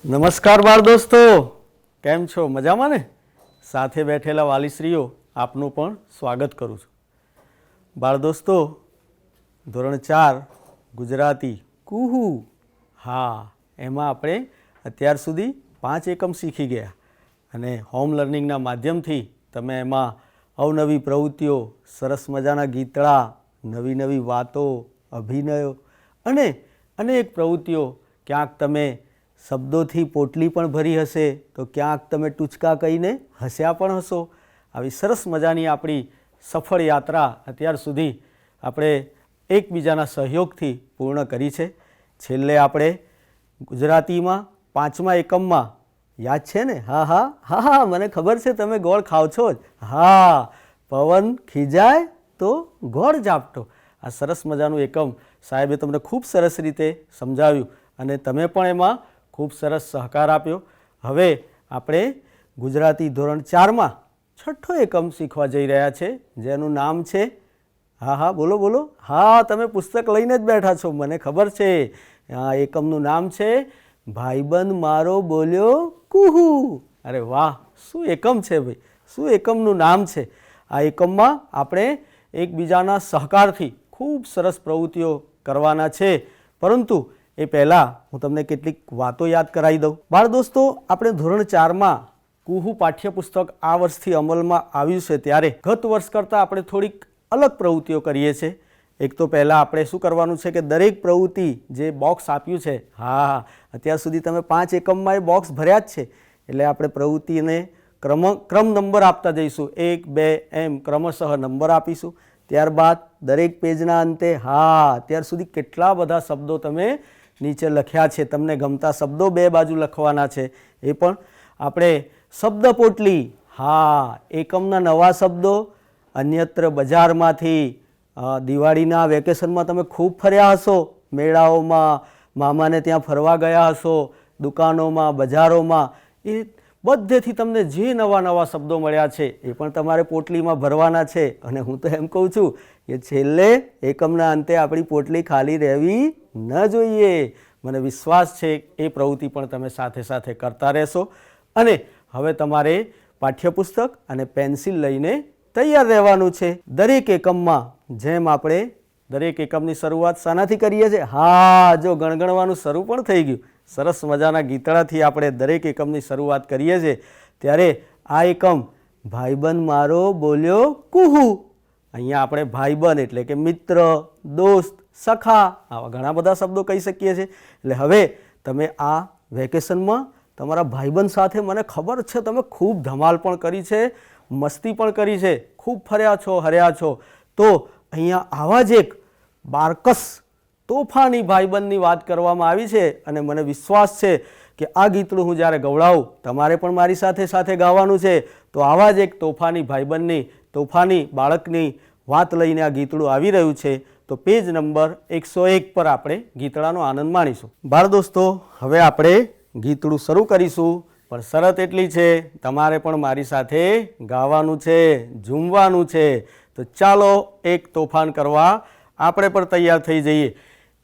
નમસ્કાર બાળ દોસ્તો, કેમ છો? મજામાં ને? સાથે બેઠેલા વાલીશ્રીઓ આપનું પણ સ્વાગત કરું છું. બાળ દોસ્તો, ધોરણ 4 ગુજરાતી કુહુ, હા, એમાં આપણે અત્યાર સુધી 5 એકમ શીખી ગયા અને હોમ લર્નિંગના માધ્યમથી તમે એમાં અવનવી પ્રવૃત્તિઓ, સરસ મજાના ગીતડા, નવી નવી વાતો, અભિનયો અને અનેક પ્રવૃત્તિઓ, ક્યાંક તમે શબ્દોથી પોટલી પણ ભરી હશે તો ક્યાંક તમે ટૂચકા કહીને હસ્યા પણ હશો. આવી સરસ મજાની આપણી સફળ યાત્રા અત્યાર સુધી આપણે એકબીજાના સહયોગથી પૂર્ણ કરી છે. છેલ્લે આપણે ગુજરાતીમાં 5મા એકમમાં યાદ છે ને? હા હા હા હા, મને ખબર છે તમે ગોળ ખાવ છો જ. હા, પવન ખીજાય તો ગોળ ઝાપટો. આ સરસ મજાનું એકમ સાહેબે તમને ખૂબ સરસ રીતે સમજાવ્યું અને તમે પણ એમાં ખૂબ સરસ સહકાર આપ્યો. હવે આપણે ગુજરાતી ધોરણ 4માં 6ઠ્ઠો એકમ શીખવા જઈ રહ્યા છે, જેનું નામ છે, હા હા બોલો બોલો, હા તમે પુસ્તક લઈને જ બેઠા છો, મને ખબર છે. આ એકમનું નામ છે ભાઈબંધ મારો બોલ્યો કુહુ. અરે વાહ, શું એકમ છે ભાઈ, શું એકમનું નામ છે. આ એકમમાં આપણે એકબીજાના સહકારથી ખૂબ સરસ પ્રવૃત્તિઓ કરવાના છે, પરંતુ એ પહેલાં હું તમને કેટલીક વાતો યાદ કરાવી દઉં. બાળ દોસ્તો, આપણે ધોરણ 4માં કુહુ પાઠ્યપુસ્તક આ વર્ષથી અમલમાં આવ્યું છે, ત્યારે ગત વર્ષ કરતાં આપણે થોડીક અલગ પ્રવૃત્તિઓ કરીએ છીએ. એક તો પહેલાં આપણે શું કરવાનું છે કે દરેક પ્રવૃત્તિ જે બોક્સ આપ્યું છે, હા, અત્યાર સુધી તમે 5 એકમમાં એ બોક્સ ભર્યા જ છે, એટલે આપણે પ્રવૃત્તિને ક્રમ નંબર આપતા જઈશું. 1, 2 એમ ક્રમશઃ નંબર આપીશું. ત્યારબાદ દરેક પેજના અંતે, હા, અત્યાર સુધી કેટલા બધા શબ્દો તમે નીચે લખ્યા છે, તમને ગમતા શબ્દો 2 બાજુ લખવાના છે. એ પણ આપણે શબ્દ પોટલી, હા, એકમના નવા શબ્દો, અન્યત્ર બજારમાંથી, દિવાળીના વેકેશનમાં તમે ખૂબ ફર્યા હશો, મેળાઓમાં, મામાને ત્યાં ફરવા ગયા હશો, દુકાનોમાં, બજારોમાં, એ બધેથી તમને જે નવા નવા શબ્દો મળ્યા છે એ પણ તમારે પોટલીમાં ભરવાના છે. અને હું તો એમ કહું છું કે છેલ્લે એકમના અંતે આપણી પોટલી ખાલી રહેવી ન જોઈએ. મને વિશ્વાસ છે એ પ્રવૃત્તિ પણ તમે સાથે સાથે કરતા રહેશો. અને હવે તમારે પાઠ્યપુસ્તક અને પેન્સિલ લઈને તૈયાર રહેવાનું છે. દરેક એકમમાં જેમ આપણે દરેક એકમની શરૂઆત શાનાથી કરીએ છીએ? હા, જો ગણગણવાનું શરૂ પણ થઈ ગયું. સરસ મજાના ગીતડાથી આપણે દરેક એકમની શરૂઆત કરીએ છીએ. ત્યારે આ એકમ ભાઈબંધ મારો બોલ્યો કુહુ. અહીંયા આપણે ભાઈબંધ એટલે કે મિત્ર, દોસ્ત, સખા, આવા ઘણા બધા શબ્દો કહી શકીએ છીએ. એટલે હવે તમે આ વેકેશનમાં તમારા ભાઈબંધ સાથે, મને ખબર છે તમે ખૂબ ધમાલ પણ કરી છે, મસ્તી પણ કરી છે, ખૂબ ફર્યા છો, હર્યા છો. તો અહીંયા આવા જ એક બારકસ તોફાની ભાઈબંધની વાત કરવામાં આવી છે અને મને વિશ્વાસ છે કે આ ગીતડું હું જ્યારે ગવડાવું તમારે પણ મારી સાથે સાથે ગાવાનું છે. તો આવા જ એક તોફાની ભાઈબંધની, તોફાની બાળકની વાત લઈને આ ગીતડું આવી રહ્યું છે. તો પેજ નંબર 101 પર આપણે ગીતડાનો આનંદ માણીશું. બાળ દોસ્તો, હવે આપણે ગીતડું શરૂ કરીશું, પણ શરત એટલી છે, તમારે પણ મારી સાથે ગાવાનું છે, ઝૂમવાનું છે. તો ચાલો એક તોફાન કરવા આપણે પણ તૈયાર થઈ જઈએ.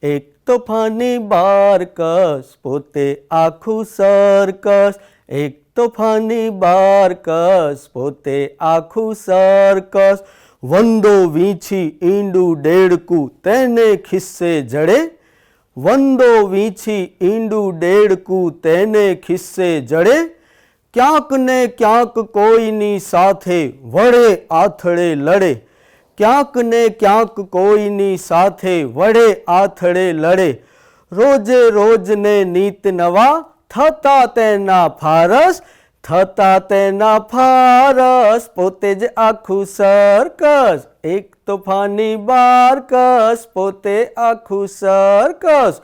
એક તોફાની બારકસ પોતે આખું સર્કસ, એક તોફાની બારકસ પોતે આખું સર્કસ, વંદો વીંછી ઈંડું ડેડકું તેને ખિસ્સે જડે, વંદો વીંછી ઈંડું ડેડકું તેને ખિસ્સે જડે, ક્યાંક ને ક્યાંક કોઈની સાથે વડે આથડે લડે, ક્યાંક ને ક્યાંક કોઈની સાથે વડે આથડે લડે, રોજે રોજને નીત નવા થતા તેના ફારસ, થતા તેના ફારસ પોતે જ આખું સર્કસ, એક તોફાની બારકસ પોતે આખું સર્કસ,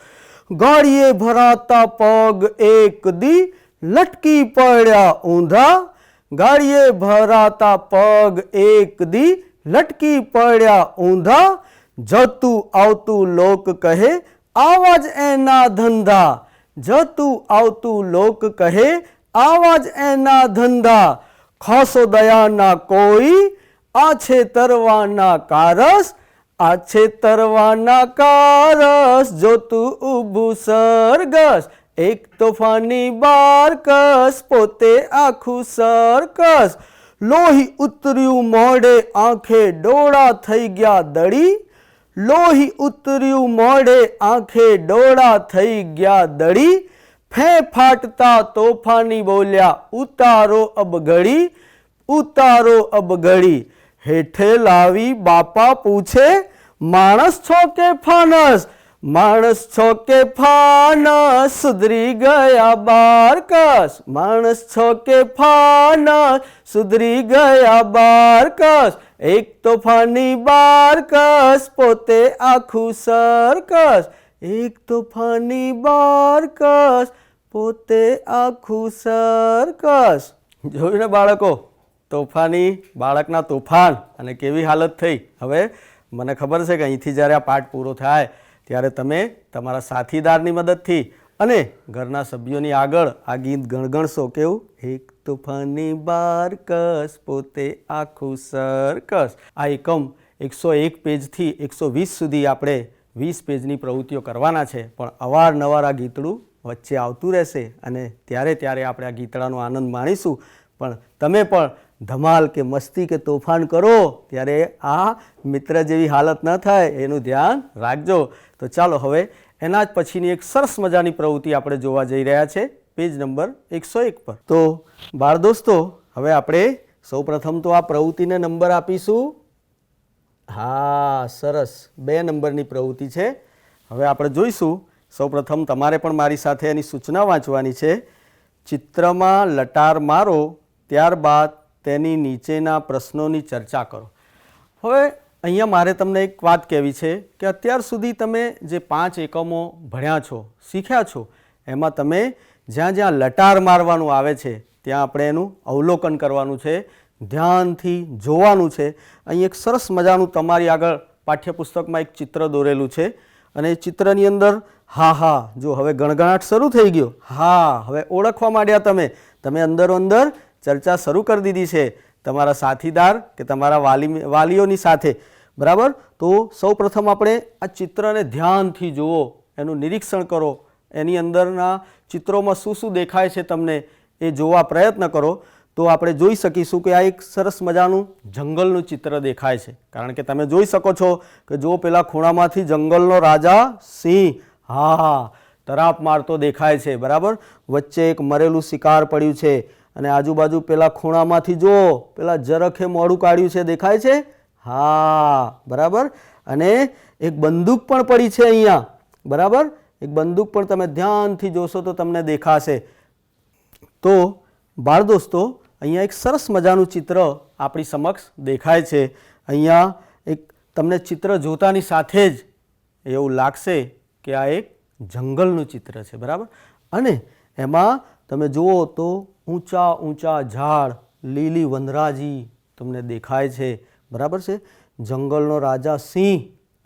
ગાડીએ ભરાતા પગ એક દી લટકી પડ્યા ઊંધા, ગાડીએ ભરાતા પગ એક દી લટકી પડ્યા ઊંધા, જતું આવતું લોક કહે આવા જ એના ધંધા, જતું આવતું લોક કહે આવા જ એના ધંધા, ખાસો દયાના કોઈ આ છે તરવાના કારસ, આ છે તરવાના કારસ, જોતું ઊભું સરગસ, એક તોફાની બારકસ પોતે આખું સર્કસ, લોહી ઉતર્યું મોઢે આંખે ડોળા થઈ ગયા દડી, લોહી ઉતર્યું મોઢે આંખે ડોળા થઈ ગયા દડી, ફે ફાટતા તોફાની બોલ્યા ઉતારો અબ ઘડી, ઉતારો અબ ઘડી, હેઠે લાવી બાપા પૂછે માણસ છો કે ફાનસ, માણસ છો કે ફાનસ, સુધરી ગયા બારકસ, માણસ છો કે ફાનસ, સુધરી ગયા બારકસ, એક તોફાની બારકસ પોતે આખું સર્કસ, એક તોફાની બારકસ પોતે આખું સર્કસ. જોયું ને બાળકો, તોફાની બાળકના તોફાન અને કેવી હાલત થઈ. હવે મને ખબર છે કે અહીંથી જ્યારે આ પાઠ પૂરો થાય ત્યારે તમે તમારા સાથીદારની મદદથી અને ઘરના સભ્યોની આગળ આ ગીત ગણગણશો. કેવું? એક તોફાની બારકસ પોતે આખું સર્કસ. આ એકમ 101 પેજથી 120 સુધી આપણે 20 પેજની પ્રવૃત્તિઓ કરવાના છે, પણ અવારનવાર આ ગીતડું વચ્ચે આવતું રહેશે અને ત્યારે આપણે આ ગીતડાનો આનંદ માણીશું. પણ તમે પણ ધમાલ કે મસ્તી કે તોફાન કરો ત્યારે આ મિત્ર જેવી હાલત ન થાય એનું ધ્યાન રાખજો. તો ચાલો હવે એના જ પછીની એક સરસ મજાની પ્રવૃત્તિ આપણે જોવા જઈ રહ્યા છે પેજ નંબર 101 પર. તો બાળ દોસ્તો, હવે આપણે સૌપ્રથમ તો આ પ્રવૃત્તિને નંબર આપીશું. હા, સરસ, 2 નંબરની પ્રવૃત્તિ છે. હવે આપણે જોઈશું. સૌપ્રથમ તમારે પણ મારી સાથે એની સૂચના વાંચવાની છે. ચિત્રમાં લટાર મારો, ત્યારબાદ તેની નીચેના પ્રશ્નોની ચર્ચા કરો. હવે અહીંયા મારે તમને એક વાત કહેવી છે કે અત્યાર સુધી તમે જે 5 એકમો ભણ્યા છો, શીખ્યા છો, એમાં તમે જ્યાં જ્યાં લટાર મારવાનું આવે છે ત્યાં આપણે એનું અવલોકન કરવાનું છે, ધ્યાનથી જોવાનું છે. અહીં એક સરસ મજાનું તમારી આગળ પાઠ્યપુસ્તકમાં એક ચિત્ર દોરેલું છે અને એ ચિત્રની અંદર હા, જો હવે ગણગણાટ શરૂ થઈ ગયો. હા, હવે ઓળખવા માંડ્યા તમે અંદરો અંદર ચર્ચા શરૂ કરી દીધી છે તમારા સાથીદાર કે તમારા વાલીઓની સાથે, બરાબર. તો સૌ પ્રથમ આપણે આ ચિત્રને ધ્યાનથી જુઓ, એનું નિરીક્ષણ કરો, એની અંદરના ચિત્રોમાં શું શું દેખાય છે તમને એ જોવા પ્રયત્ન કરો. તો આપણે જોઈ શકીશું કે આ એક સરસ મજાનું જંગલનું ચિત્ર દેખાય છે. કારણ કે તમે જોઈ શકો છો કે જો પેલા ખૂણામાંથી જંગલનો રાજા સિંહ હા તરાપ મારતો દેખાય છે, બરાબર. વચ્ચે એક મરેલું શિકાર પડ્યું છે અને આજુબાજુ પેલા ખૂણામાંથી જો પેલા જરખે મોઢું કાઢ્યું છે, દેખાય છે. હા, બરાબર. અને એક બંદૂક પણ પડી છે અહીંયા, બરાબર. એક બંદૂક પણ તમે ધ્યાનથી જોશો તો તમને દેખાશે. તો બાળ દોસ્તો, અહીંયા એક સરસ મજાનું ચિત્ર આપણી સમક્ષ દેખાય છે. અહીંયા એક તમને ચિત્ર જોતાની સાથે જ એવું લાગશે કે આ એક જંગલનું ચિત્ર છે, બરાબર. અને એમાં તમે જુઓ તો ઊંચા ઊંચા ઝાડ, લીલી વનરાજી તમને દેખાય છે, બરાબર છે. જંગલનો રાજા સિંહ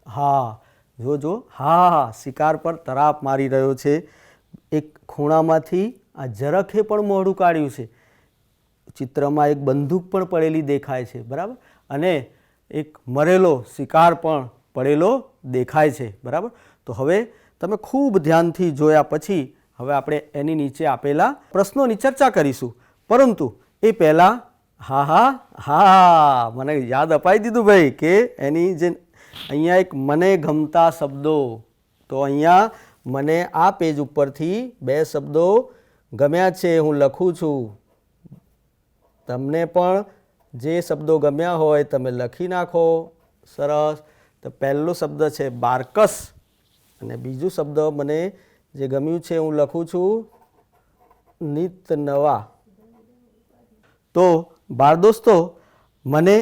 હા જો હા શિકાર પર તરાપ મારી રહ્યો છે. એક ખૂણામાંથી આ જરખે પણ મોઢું કાઢ્યું છે. ચિત્રમાં એક બંદૂક પણ પડેલી દેખાય છે, બરાબર. અને એક મરેલો શિકાર પણ પડેલો દેખાય છે, બરાબર. તો હવે તમે ખૂબ ધ્યાનથી જોયા પછી હવે આપણે એની નીચે આપેલા પ્રશ્નોની ચર્ચા કરીશું. પરંતુ એ પહેલાં હા મને યાદ અપાઈ દીધું ભાઈ કે એની જે અહીંયા એક મને ગમતા શબ્દો, તો અહીંયા મને આ પેજ ઉપરથી 2 શબ્દો ગમ્યા છે, હું લખું છું. તમને પણ જે શબ્દો ગમ્યા હોય તમે લખી નાખો. સરસ. તો પહેલો શબ્દ છે બારકસ અને બીજું શબ્દ મને જે ગમ્યું છે હું લખું છું નિત નવા. તો બાળ દોસ્તો, મને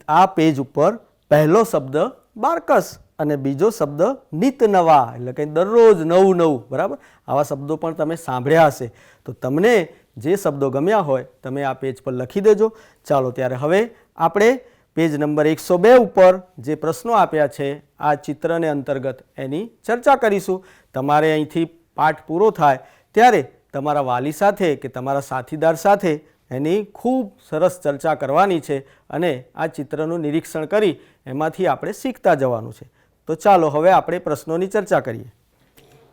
આ પેજ ઉપર પહેલો શબ્દ બારકસ અને બીજો શબ્દ નિત નવા, એટલે કે દરરોજ નવું, બરાબર. આવા શબ્દો પણ તમે સાંભળ્યા હશે. તો તમને જે શબ્દો ગમ્યા હોય તમે આ પેજ પર લખી દેજો. ચાલો ત્યારે હવે આપણે પેજ નંબર 102 ઉપર જે પ્રશ્નો આપ્યા છે આ ચિત્રને અંતર્ગત એની ચર્ચા કરીશું. તમારે અહીંથી પાઠ પૂરો થાય ત્યારે તમારા વાલી સાથે કે તમારા સાથીદાર સાથે એની ખૂબ સરસ ચર્ચા કરવાની છે અને આ ચિત્રનું નિરીક્ષણ કરી એમાંથી આપણે શીખતા જવાનું છે. તો ચાલો હવે આપણે પ્રશ્નોની ચર્ચા કરીએ.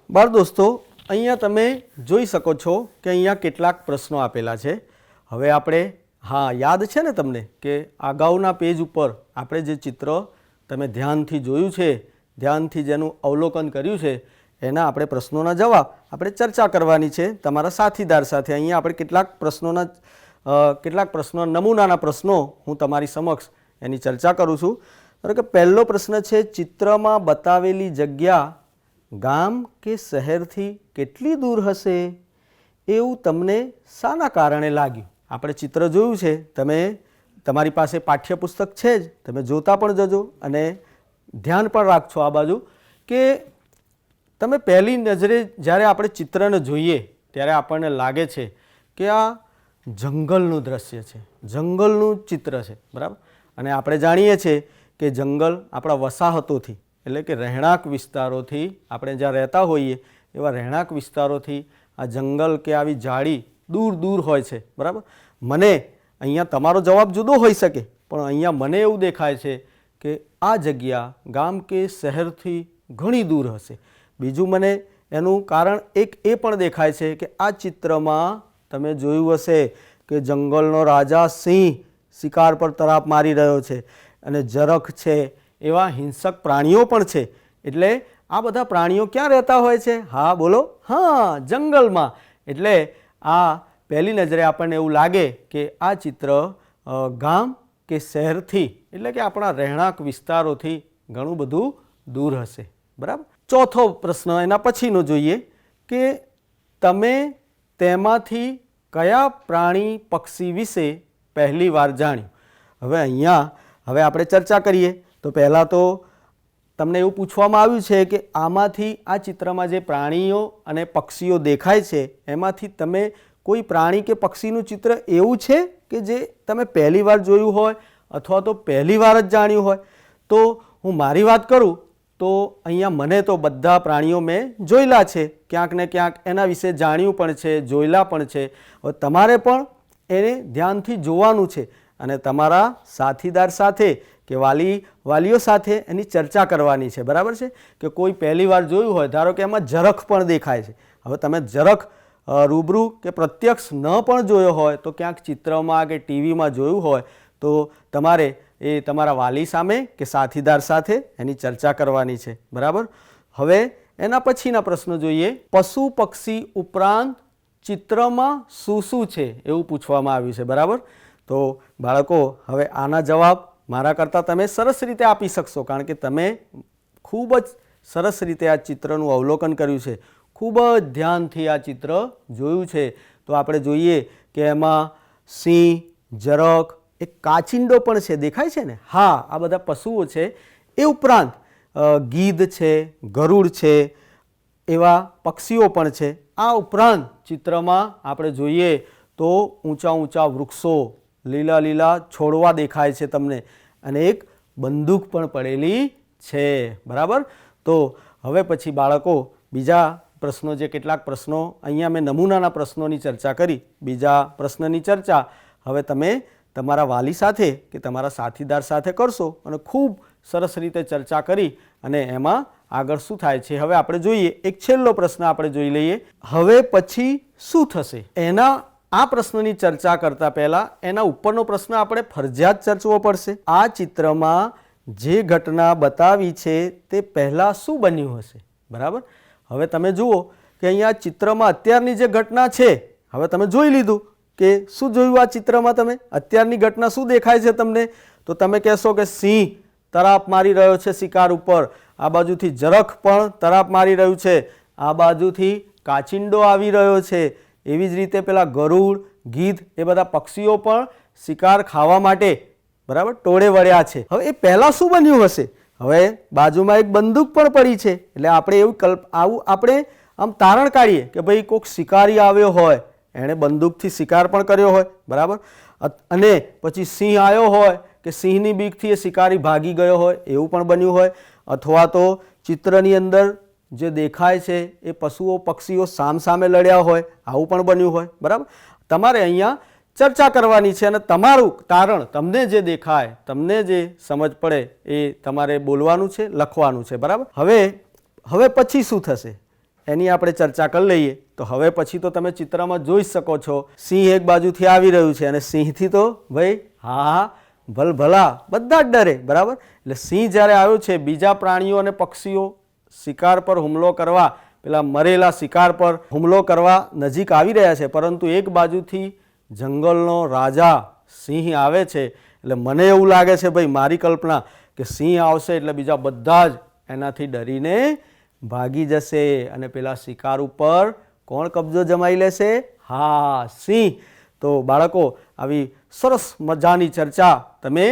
બાળ દોસ્તો, અહીંયા તમે જોઈ શકો છો કે અહીંયા કેટલાક પ્રશ્નો આપેલા છે. હવે આપણે યાદ છે ને તમને કે અગાઉના પેજ ઉપર આપણે જે ચિત્ર તમે ધ્યાનથી જોયું છે, ધ્યાનથી જેનું અવલોકન કર્યું છે, એના આપણે પ્રશ્નોના જવાબ આપણે ચર્ચા કરવાની છે તમારા સાથીદાર સાથે. અહીંયા આપણે કેટલાક પ્રશ્નો નમૂનાના પ્રશ્નો હું તમારી સમક્ષ એની ચર્ચા કરું છું. ધારો કે પહેલો પ્રશ્ન છે, ચિત્રમાં બતાવેલી જગ્યા ગામ કે શહેરથી કેટલી દૂર હશે એવું તમને શાના કારણે લાગ્યું? આપણે ચિત્ર જોયું છે, તમે તમારી પાસે પાઠ્યપુસ્તક છે જ, તમે જોતા પણ જજો અને ધ્યાન પણ રાખજો આ બાજુ કે તમે પહેલી નજરે જ્યારે આપણે ચિત્રને જોઈએ ત્યારે આપણને લાગે છે કે આ જંગલનું દ્રશ્ય છે, જંગલનું ચિત્ર છે, બરાબર. અને આપણે જાણીએ છીએ કે જંગલ આપણા વસાહતોથી એટલે કે રહેણાંક વિસ્તારોથી આપણે જ્યાં રહેતા હોઈએ એવા રહેણાંક વિસ્તારોથી આ જંગલ કે આવી ઝાડી દૂર દૂર હોય છે, બરાબર. મને અહીંયા તમારો જવાબ જુદો હોઈ શકે પણ અહીંયા મને એવું દેખાય છે કે આ જગ્યા ગામ કે શહેરથી ઘણી દૂર હશે. બીજું મને એનું કારણ એક એ પણ દેખાય છે કે આ ચિત્રમાં તમે જોયું હશે કે જંગલનો રાજા સિંહ શિકાર પર તરાપ મારી રહ્યો છે અને જરખ છે, એવા હિંસક પ્રાણીઓ પણ છે. એટલે આ બધા પ્રાણીઓ ક્યાં રહેતા હોય છે? બોલો, જંગલમાં. એટલે આ પહેલી નજરે આપણને એવું લાગે કે આ ચિત્ર ગામ કે શહેરથી એટલે કે આપણા રહેણાંક વિસ્તારોથી ઘણું બધું દૂર હશે, બરાબર. ચોથો પ્રશ્ન એના પછીનો જોઈએ કે તમે તેમાંથી કયા પ્રાણી પક્ષી વિશે પહેલી વાર જાણ્યું? હવે આપણે ચર્ચા કરીએ તો પહેલાં તો તમને એવું પૂછવામાં આવ્યું છે કે આમાંથી આ ચિત્રમાં જે પ્રાણીઓ અને પક્ષીઓ દેખાય છે એમાંથી તમે કોઈ પ્રાણી કે પક્ષીનું ચિત્ર એવું છે કે જે તમે પહેલી વાર જોયું હોય અથવા તો પહેલી વાર જ જાણ્યું હોય? તો હું મારી વાત કરું તો અહીંયા મને તો બધા પ્રાણીઓ મેં જોયેલા છે, ક્યાંક ને ક્યાંક એના વિશે જાણ્યું પણ છે, જોયેલા પણ છે. હવે તમારે પણ એને ધ્યાનથી જોવાનું છે અને તમારા સાથીદાર સાથે કે વાલીઓ સાથે એની ચર્ચા કરવાની છે, બરાબર છે. કે કોઈ પહેલી વાર જોયું હોય, ધારો કે એમાં જરખ પણ દેખાય છે. હવે તમે જરખ રૂબરૂ કે પ્રત્યક્ષ ન પણ જોયો હોય તો ક્યાંક ચિત્રમાં કે ટીવીમાં જોયું હોય તો તમારે એ તમારા વાલી સામે કે સાથીદાર સાથે એની ચર્ચા કરવાની છે, બરાબર. હવે એના પછીના પ્રશ્નો જોઈએ. પશુ પક્ષી ઉપરાંત ચિત્રમાં શું શું છે એવું પૂછવામાં આવ્યું છે, બરાબર. તો બાળકો હવે આના જવાબ મારા કરતાં તમે સરસ રીતે આપી શકશો કારણ કે તમે ખૂબ જ સરસ રીતે આ ચિત્રનું અવલોકન કર્યું છે, ખૂબ જ ધ્યાનથી આ ચિત્ર જોયું છે. તો આપણે જોઈએ કે એમાં સિંહ, જરખ, એક કાચિંડો પણ છે, દેખાય છે ને? આ બધા પશુઓ છે. એ ઉપરાંત ગીધ છે, ગરુડ છે, એવા પક્ષીઓ પણ છે. આ ઉપરાંત ચિત્રમાં આપણે જોઈએ તો ઊંચા ઊંચા વૃક્ષો, લીલા લીલા છોડવા દેખાય છે તમને અને એક બંદૂક પણ પડેલી છે, બરાબર. તો હવે પછી બાળકો બીજા પ્રશ્નો જે કેટલાક પ્રશ્નો અહીંયા મેં નમૂનાના પ્રશ્નોની ચર્ચા કરી, બીજા પ્રશ્નની ચર્ચા હવે તમે તમારા વાલી સાથે કે તમારા સાથીદાર સાથે કરશો અને ખૂબ સરસ રીતે ચર્ચા કરી અને એમાં આગળ શું થાય છે હવે આપણે જોઈએ. એક છેલ્લો પ્રશ્ન આપણે જોઈ લઈએ. હવે પછી શું થશે? એના આ પ્રશ્નની ચર્ચા કરતા પહેલાં એના ઉપરનો પ્રશ્ન આપણે ફરજિયાત ચર્ચવો પડશે. આ ચિત્રમાં જે ઘટના બતાવી છે તે પહેલાં શું બન્યું હશે, બરાબર. હવે તમે જુઓ કે અહીંયા ચિત્રમાં અત્યારની જે ઘટના છે, હવે તમે જોઈ લીધું કે શું જોયું આ ચિત્રમાં તમે? અત્યારની ઘટના શું દેખાય છે તમને? તો તમે કહેશો કે સિંહ તરાપ મારી રહ્યો છે શિકાર ઉપર, આ બાજુથી જરખ પણ તરાપ મારી રહ્યું છે, આ બાજુથી કાચિંડો આવી રહ્યો છે, એવી જ રીતે પેલા ગરુડ, ગીધ એ બધા પક્ષીઓ પણ શિકાર ખાવા માટે, બરાબર, ટોળે વળ્યા છે. હવે એ પહેલાં શું બન્યું હશે? હવે બાજુમાં એક બંદૂક પણ પડી છે એટલે આપણે આવું આપણે આમ તારણ કાઢીએ કે ભાઈ કોઈક શિકારી આવ્યો હોય, એણે બંદૂકથી શિકાર પણ કર્યો હોય, બરાબર. અને પછી સિંહ આવ્યો હોય કે સિંહની બીકથી એ શિકારી ભાગી ગયો હોય, એવું પણ બન્યું હોય. અથવા તો ચિત્રની અંદર જે દેખાય છે એ પશુઓ પક્ષીઓ સામસામે લડ્યા હોય, આવું પણ બન્યું હોય, બરાબર. તમારે અહીંયા ચર્ચા કરવાની છે અને તમારું તારણ તમને જે દેખાય, તમને જે સમજ પડે એ તમારે બોલવાનું છે, લખવાનું છે, બરાબર. હવે પછી શું થશે એની આપણે ચર્ચા કરી લઈએ. તો હવે પછી તો તમે ચિત્રમાં જોઈ શકો છો, સિંહ એક બાજુથી આવી રહ્યું છે અને સિંહથી તો ભાઈ હા ભલભલા બધા જ ડરે, બરાબર. એટલે સિંહ જ્યારે આવ્યો છે, બીજા પ્રાણીઓ અને પક્ષીઓ શિકાર પર હુમલો કરવા, પેલા મરેલા શિકાર પર હુમલો કરવા નજીક આવી રહ્યા છે, પરંતુ એક બાજુથી જંગલનો રાજા સિંહ આવે છે. એટલે મને એવું લાગે છે ભાઈ, મારી કલ્પના, કે સિંહ આવશે એટલે બીજા બધા જ એનાથી ડરીને ભાગી જશે અને પેલા શિકાર ઉપર કોણ કબજો જમાઈ લેશે? હા, સિંહ. તો બાળકો, આવી સરસ મજાની ચર્ચા તમે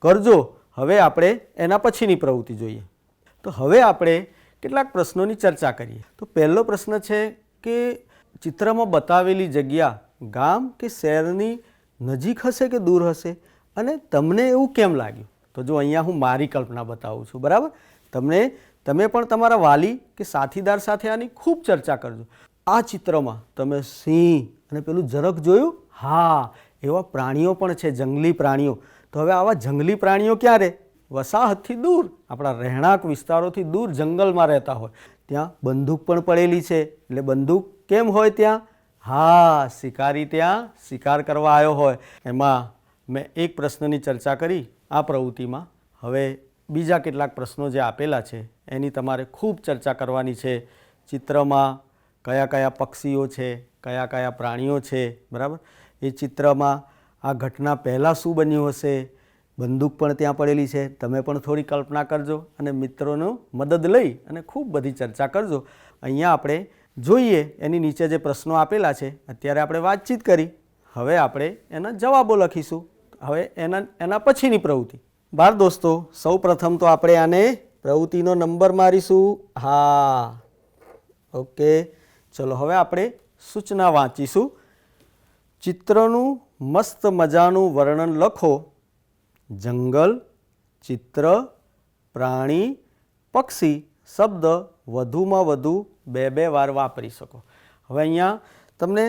કરજો. હવે આપણે એના પછીની પ્રવૃત્તિ જોઈએ. તો હવે આપણે કેટલાક પ્રશ્નોની ચર્ચા કરીએ. તો પહેલો પ્રશ્ન છે કે ચિત્રમાં બતાવેલી જગ્યા ગામ કે શહેરની નજીક હશે કે દૂર હશે, અને તમને એવું કેમ લાગ્યું? તો જો અહીંયા હું મારી કલ્પના બતાવું છું, બરાબર. તમે પણ તમારા વાલી કે સાથીદાર સાથે આની ખૂબ ચર્ચા કરજો. આ ચિત્રમાં તમે સિંહ અને પેલું ઝરખ જોયું? હા, એવા પ્રાણીઓ પણ છે, જંગલી પ્રાણીઓ. તો હવે આવા જંગલી પ્રાણીઓ ક્યાં રહે? વસાહતથી દૂર, આપણા રહેણાંક વિસ્તારોથી દૂર જંગલમાં રહેતા હોય. ત્યાં બંદૂક પણ પડેલી છે. એટલે બંદૂક કેમ હોય ત્યાં? હા, શિકારી ત્યાં શિકાર કરવા આવ્યો હોય. એમાં મેં એક પ્રશ્નની ચર્ચા કરી આ પ્રવૃત્તિમાં. હવે બીજા કેટલાક પ્રશ્નો જે આપેલા છે એની તમારે ખૂબ ચર્ચા કરવાની છે. ચિત્રમાં કયા કયા પક્ષીઓ છે, કયા કયા પ્રાણીઓ છે, બરાબર. એ ચિત્રમાં આ ઘટના પહેલાં શું બન્યું હશે? બંદૂક પણ ત્યાં પડેલી છે. તમે પણ થોડી કલ્પના કરજો અને મિત્રોનો મદદ લઈ અને ખૂબ બધી ચર્ચા કરજો. અહીંયા આપણે જોઈએ એની નીચે જે પ્રશ્નો આપેલા છે, અત્યારે આપણે વાતચીત કરી, હવે આપણે એના જવાબો લખીશું. હવે એના પછીની પ્રવૃત્તિ. બાળ દોસ્તો, સૌ પ્રથમ તો આપણે આને પ્રવૃત્તિનો નંબર મારીશું. હા, ઓકે. ચલો હવે આપણે સૂચના વાંચીશું. ચિત્રનું મસ્ત મજાનું વર્ણન લખો. જંગલ, ચિત્ર, પ્રાણી, પક્ષી શબ્દ વધુમાં વધુ 2 વાર વાપરી શકો. હવે અહીંયા તમને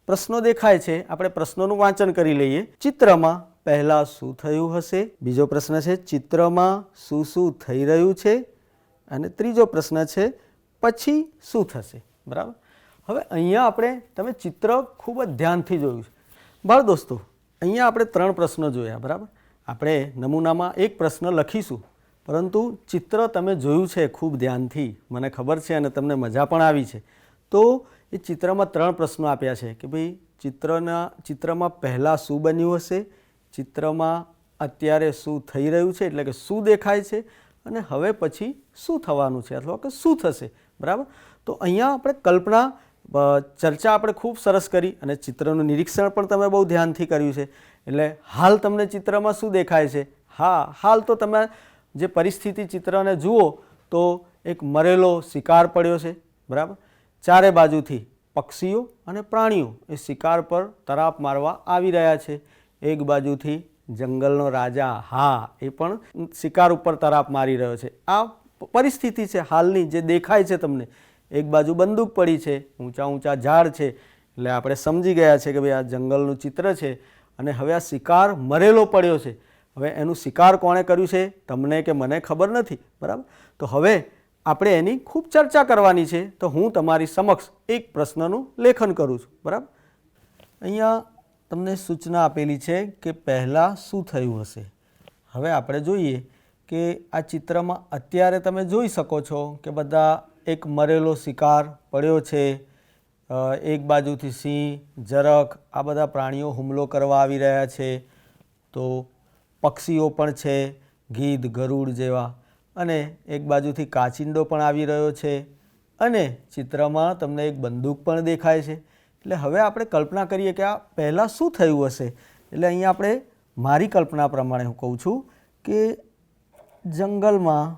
પ્રશ્નો દેખાય છે, આપણે પ્રશ્નોનું વાંચન કરી લઈએ. ચિત્રમાં પહેલાં શું થયું હશે? બીજો પ્રશ્ન છે ચિત્રમાં શું શું થઈ રહ્યું છે? અને ત્રીજો પ્રશ્ન છે પછી શું થશે? બરાબર. હવે અહીંયા આપણે તમે ચિત્ર ખૂબ જ ધ્યાનથી જોયું છે. બાળ દોસ્તો, અહીંયા આપણે 3 પ્રશ્નો જોયા, બરાબર. આપણે નમૂનામાં એક પ્રશ્ન લખીશું, પરંતુ ચિત્ર તમે જોયું છે ખૂબ ધ્યાનથી, મને ખબર છે, અને તમને મજા પણ આવી છે. તો એ ચિત્રમાં 3 પ્રશ્નો આપ્યા છે કે ભાઈ ચિત્રમાં પહેલાં શું બન્યું હશે, ચિત્રમાં અત્યારે શું થઈ રહ્યું છે, એટલે કે શું દેખાય છે, અને હવે પછી શું થવાનું છે અથવા કે શું થશે, બરાબર. તો અહીંયા આપણે કલ્પના ચર્ચા આપણે ખૂબ સરસ કરી અને ચિત્રનું નિરીક્ષણ પણ તમે બહુ ધ્યાનથી કર્યું છે. એટલે હાલ તમને ચિત્રમાં શું દેખાય છે? હા, હાલ તો તમે જે પરિસ્થિતિ ચિત્રને જુઓ તો એક મરેલો શિકાર પડ્યો છે, બરાબર. ચારે બાજુથી પક્ષીઓ અને પ્રાણીઓ એ શિકાર પર તરાપ મારવા આવી રહ્યા છે. એક બાજુથી જંગલનો રાજા, હા, એ પણ શિકાર ઉપર તરાપ મારી રહ્યો છે. આ પરિસ્થિતિ છે હાલની જે દેખાય છે તમને. એક બાજુ બંદૂક પડી છે, ઊંચા ઊંચા ઝાડ છે, એટલે આપણે સમજી ગયા છે કે ભાઈ આ જંગલનું ચિત્ર છે. અને હવે આ શિકાર મરેલો પડ્યો છે. હવે એનું શિકાર કોણે કર્યું છે તમને કે મને ખબર નથી, બરાબર. તો હવે આપણે એની ખૂબ ચર્ચા કરવાની છે. તો હું તમારી સમક્ષ એક પ્રશ્નનું લેખન કરું છું, બરાબર. અહીંયા તમને સૂચના આપેલી છે કે પહેલાં શું થયું હશે. હવે આપણે જોઈએ કે આ ચિત્રમાં અત્યારે તમે જોઈ શકો છો કે બધા એક મરેલો શિકાર પડ્યો છે. એક બાજુથી સિંહ, ઝરખ, આ બધા પ્રાણીઓ હુમલો કરવા આવી રહ્યા છે. તો પક્ષીઓ પણ છે, ગીધ, ગરુડ જેવા, અને એક બાજુથી કાચિંડો પણ આવી રહ્યો છે, અને ચિત્રમાં તમને એક બંદૂક પણ દેખાય છે. એટલે હવે આપણે કલ્પના કરીએ કે આ પહેલાં શું થયું હશે. એટલે અહીંયા આપણે મારી કલ્પના પ્રમાણે હું કહું છું કે જંગલમાં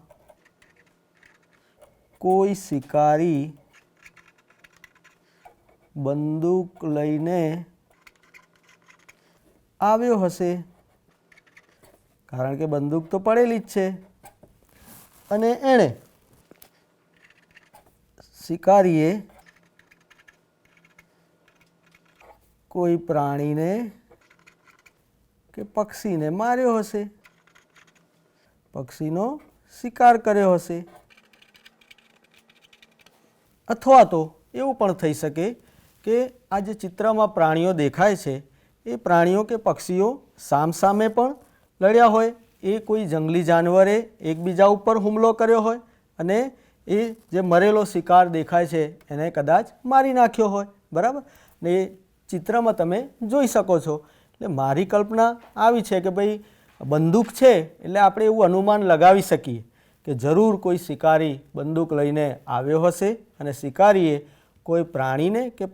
કોઈ શિકારી બંદૂક લઈને આવ્યો હશે, કારણ કે બંદૂક તો પડેલી જ છે, અને એણે શિકારીએ કોઈ પ્રાણીને કે પક્ષીને માર્યો હશે, પક્ષીનો શિકાર કર્યો હશે. અથવા તો એવું પણ થઈ શકે કે આ જે ચિત્રમાં પ્રાણીઓ દેખાય છે એ પ્રાણીઓ કે પક્ષીઓ સામસામે પણ લડ્યા હોય, એ કોઈ જંગલી જાનવરે એકબીજા ઉપર હુમલો કર્યો હોય અને એ જે મરેલો શિકાર દેખાય છે એને કદાચ મારી નાખ્યો હોય, બરાબર. ને એ ચિત્રમાં તમે જોઈ શકો છો. એટલે મારી કલ્પના આવી છે કે ભાઈ બંદૂક છે એટલે આપણે એવું અનુમાન લગાવી શકીએ કે જરૂર કોઈ શિકારી બંદૂક લઈને આવ્યો હશે અને શિકારીએ કોઈ પ્રાણીને કે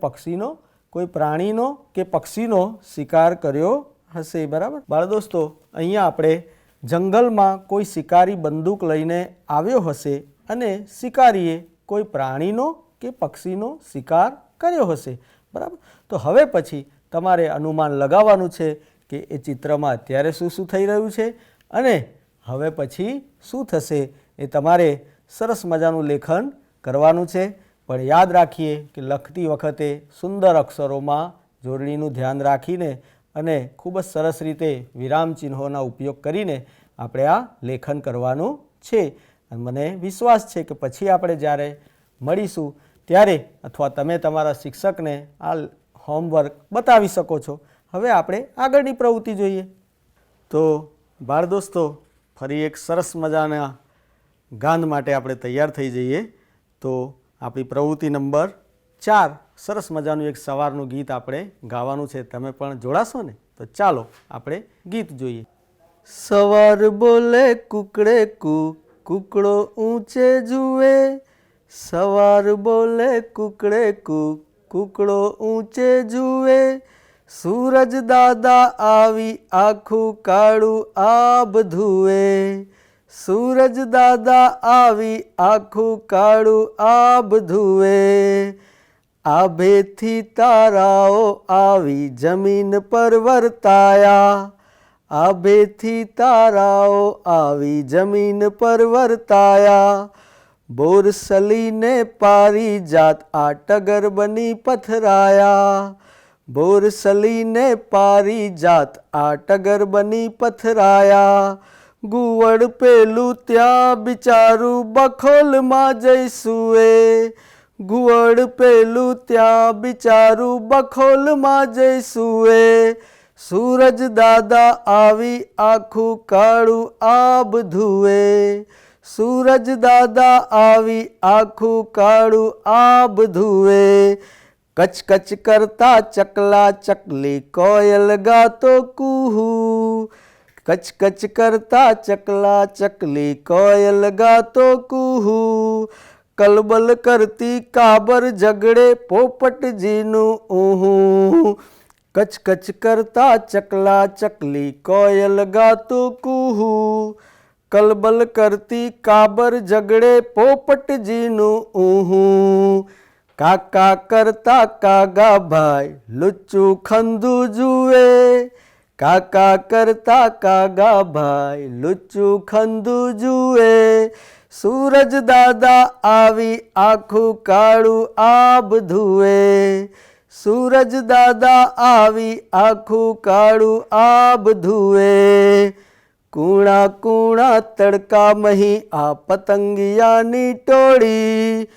પક્ષીનો શિકાર કર્યો હશે, બરાબર. બાળ દોસ્તો, અહીંયા આપણે જંગલમાં કોઈ શિકારી બંદૂક લઈને આવ્યો હશે અને શિકારીએ કોઈ પ્રાણીનો કે પક્ષીનો શિકાર કર્યો હશે, બરાબર. તો હવે પછી તમારે અનુમાન લગાવવાનું છે કે એ ચિત્રમાં અત્યારે શું શું થઈ રહ્યું છે અને હવે પછી શું થશે. એ તમારે સરસ મજાનું લેખન કરવાનું છે. પણ યાદ રાખીએ કે લખતી વખતે સુંદર અક્ષરોમાં જોડણીનું ધ્યાન રાખીને અને ખૂબ જ સરસ રીતે વિરામ ચિહ્નોના ઉપયોગ કરીને આપણે આ લેખન કરવાનું છે. અને મને વિશ્વાસ છે કે પછી આપણે જ્યારે મળીશું ત્યારે અથવા તમે તમારા શિક્ષકને આ હોમવર્ક બતાવી શકો છો. હવે આપણે આગળની પ્રવૃત્તિ જોઈએ. તો બાળ દોસ્તો, ફરી એક સરસ મજાના ગાન માટે આપણે તૈયાર થઈ જઈએ. તો આપણી પ્રવૃત્તિ નંબર 4 સરસ મજાનું એક સવારનું ગીત આપણે ગાવાનું છે. તમે પણ જોડાશો ને? તો ચાલો આપણે ગીત જોઈએ. સવાર બોલે કુકડે કૂક, કુકડો ઊંચે જુએ. સવાર બોલે કુકડે કૂક, કુકડો ઊંચે જુએ. સૂરજ દાદા આવી આખું કાળું આબ ધુએ. સૂરજ દાદા આવી આખું કાળું આબ ધુએ. આભેથી તારાઓ આવી જમીન પર વર્તાયા. આભેથી તારાઓ આવી જમીન પર વર્તાયા. બોરસલીને પારિજાત આ ટગર બની પથરાયા. બોરસલીને પારિજાત આ ટગર બની પથરાયા. ગુવડ પેલું ત્યાં બિચારું બખોલમાં જઈ સૂએ. ગુવડ પેલું ત્યાં બિચારું બખોલમાં જઈ સૂએ. સૂરજ દાદા આવી આખું કાળું આબ ધુએ. સૂરજ દાદા આવી આખું કાળું આબ ધુએ. કચ કચ કરતા ચકલા ચકલી કોયલ ગાતો કુહુ. કચ કચ કરતા ચકલા ચકલી કોયલ ગાતો કુહુ. કલબલ કરતી કાબર ઝગડે પોપટજીનું ઊહું. કચ કચ કરતા ચકલા ચકલી કોયલ ગાતો કુહુ. કલબલ કરતી કાબર ઝગડે પોપટજીનું ઊહું. કાકા કરતા કાગા ભાઈ લુચ્ચું ખંધું જુએ. કાકા કરતા કાગા ભાઈ લુચ્ચું ખંધું જુએ. સૂરજ દાદા આવી આખું કાળું આબ ધુએ. સૂરજ દાદા આવી આખું કાળું આબ ધુએ. કૂણા કૂણા તડકા મહી આ પતંગિયાની ટોળી.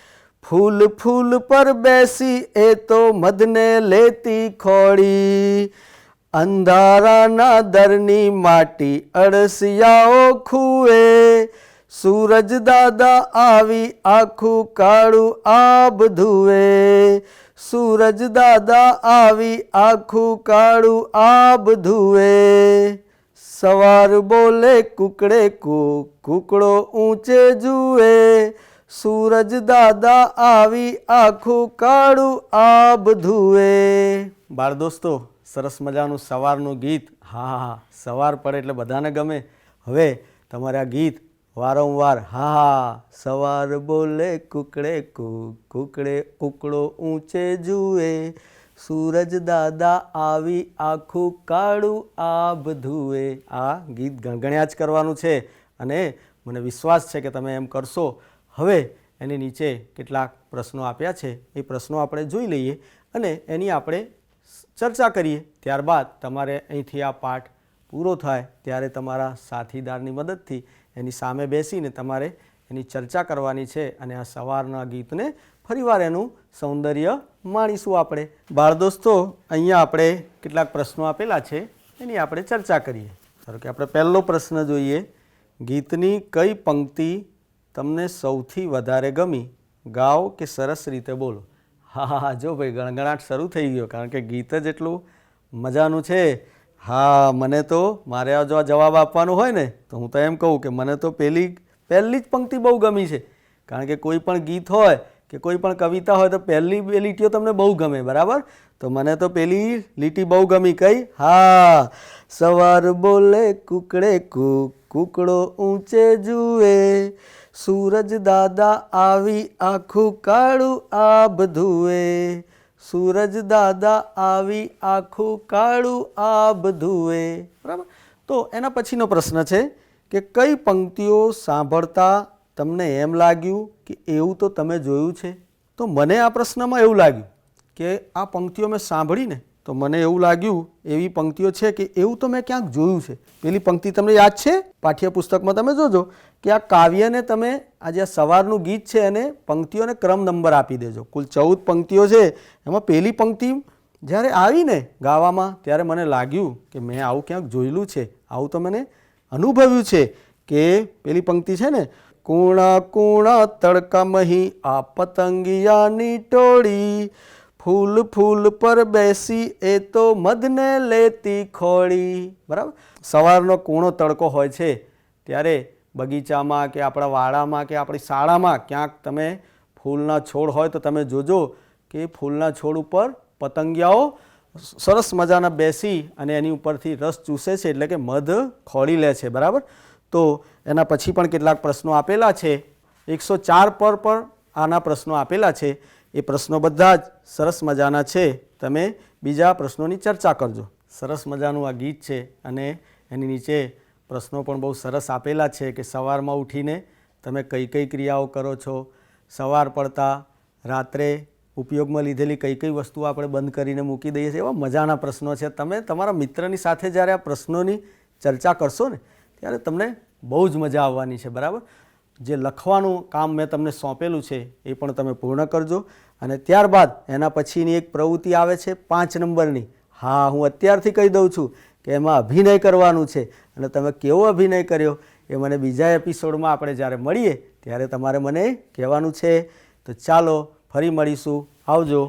ફૂલ ફૂલ પર બેસી એ તો મધને લેતી ખોળી. અંધારાના દરની માટી અળસિયાઓ ખૂએ. સૂરજ દાદા આવી આખું કાળું આબ ધુએ. સૂરજ દાદા આવી આખું કાળું આબ ધુએ. સવાર બોલે કુકડે કૂક, કુકડો ઊંચે જુએ. સૂરજ દાદા આવી આખું કાળું આબ ધુએ. બાળ દોસ્તો, સરસ મજાનું સવારનું ગીત. હા, સવાર પડે એટલે બધાને ગમે. હવે તમારે આ ગીત વારંવાર સવાર બોલે કુકડે કૂક, કુકડો ઊંચે જુએ. સૂરજ દાદા આવી આખું કાળું આબ ધુએ. આ ગીત ગણગણ્યા જ કરવાનું છે અને મને વિશ્વાસ છે કે તમે એમ કરશો. હવે એની નીચે કેટલાક પ્રશ્નો આપ્યા છે, એ પ્રશ્નો આપણે જોઈ લઈએ અને એની આપણે ચર્ચા કરીએ. ત્યારબાદ તમારે અહીંથી આ પાઠ પૂરો થાય ત્યારે તમારા સાથીદારની મદદથી એની સામે બેસીને તમારે એની ચર્ચા કરવાની છે અને આ સવારના ગીતને ફરીવાર એનું સૌંદર્ય માણીશું આપણે. બાળ દોસ્તો, અહીંયા આપણે કેટલાક પ્રશ્નો આપેલા છે, એની આપણે ચર્ચા કરીએ. ધારો કે આપણે પહેલો પ્રશ્ન જોઈએ. ગીતની કઈ પંક્તિ તમને સૌથી વધારે ગમી? ગાઓ કે સરસ રીતે બોલો. હા, જો ભાઈ ગણગણાટ શરૂ થઈ ગયો, કારણ કે ગીત જ એટલું મજાનું છે. હા, મને તો મારે જો આ જવાબ આપવાનો હોય ને તો હું તો એમ કહું કે મને તો પહેલી જ પંક્તિ બહુ ગમી છે. કારણ કે કોઈ પણ ગીત હોય કે કોઈ પણ કવિતા હોય તો પહેલી બે લીટીઓ તમને બહુ ગમે, બરાબર? તો મને તો પહેલી લીટી બહુ ગમી. કઈ? હા, સવાર બોલે કુકડે કૂક, કુકડો ઊંચે જુએ, સૂરજ દાદા આવી આખું કાળું આબ ધુએ, સૂરજ દાદા આવી આખું કાળું આબ ધુએ. બરાબર? તો એના પછીનો પ્રશ્ન છે કે કઈ પંક્તિઓ સાંભળતા તમને એમ લાગ્યું કે એવું તો તમે જોયું છે? તો મને આ પ્રશ્નમાં એવું લાગ્યું કે આ પંક્તિઓ મેં સાંભળીને તો મને એવું લાગ્યું એવી પંક્તિઓ છે કે એવું તો મેં ક્યાંક જોયું છે. પેલી પંક્તિ તમને યાદ છે? પાઠ્યપુસ્તકમાં તમે જોજો કે આ કાવ્યને તમે આજે આ સવારનું ગીત છે એને પંક્તિઓને ક્રમ નંબર આપી દેજો. કુલ 14 પંક્તિઓ છે, એમાં પહેલી પંક્તિ જ્યારે આવીને ગાવામાં ત્યારે મને લાગ્યું કે મેં આવું ક્યાંક જોયેલું છે, આવું તો મને અનુભવ્યું છે. કે પેલી પંક્તિ છે ને, કુણા કુણા તડકામહી આ પતંગિયાની ટોળી, ફૂલ ફૂલ પર બેસી એ તો મધને લેતી ખોળી. બરાબર? સવારનો કૂણો તડકો હોય છે ત્યારે બગીચામાં કે આપણા વાડામાં કે આપણી શાળામાં ક્યાંક તમે ફૂલના છોડ હોય તો તમે જોજો કે ફૂલના છોડ ઉપર પતંગિયાઓ સરસ મજાના બેસી અને એની ઉપરથી રસ ચૂસે છે, એટલે કે મધ ખોળી લે છે. બરાબર? તો એના પછી પણ કેટલાક પ્રશ્નો આપેલા છે. 104 પર પણ આના પ્રશ્નો આપેલા છે. એ પ્રશ્નો બધા જ સરસ મજાના છે. તમે બીજા પ્રશ્નોની ચર્ચા કરજો. સરસ મજાનું આ ગીત છે અને એની નીચે પ્રશ્નો પણ બહુ સરસ આપેલા છે કે સવારમાં ઉઠીને તમે કઈ કઈ ક્રિયાઓ કરો છો, સવાર પડતા રાત્રે ઉપયોગમાં લીધેલી કઈ કઈ વસ્તુઓ આપણે બંધ કરીને મૂકી દઈએ છીએ. એવા મજાના પ્રશ્નો છે. તમે તમારા મિત્રની સાથે જ્યારે આ પ્રશ્નોની ચર્ચા કરશો ને ત્યારે તમને બહુ જ મજા આવવાની છે. બરાબર? જે લખવાનું કામ મેં તમને સોંપેલું છે એ પણ તમે પૂર્ણ કરજો. અને ત્યારબાદ એના પછીની એક પ્રવૃત્તિ આવે છે 5 નંબરની. હા, હું અત્યારથી કહી દઉં છું કે એમાં અભિનય કરવાનું છે. અને તમે કેવો અભિનય કર્યો એ મને બીજા એપિસોડમાં આપણે જ્યારે મળીએ ત્યારે તમારે મને કહેવાનું છે. તો ચાલો ફરી મળીશું. આવજો.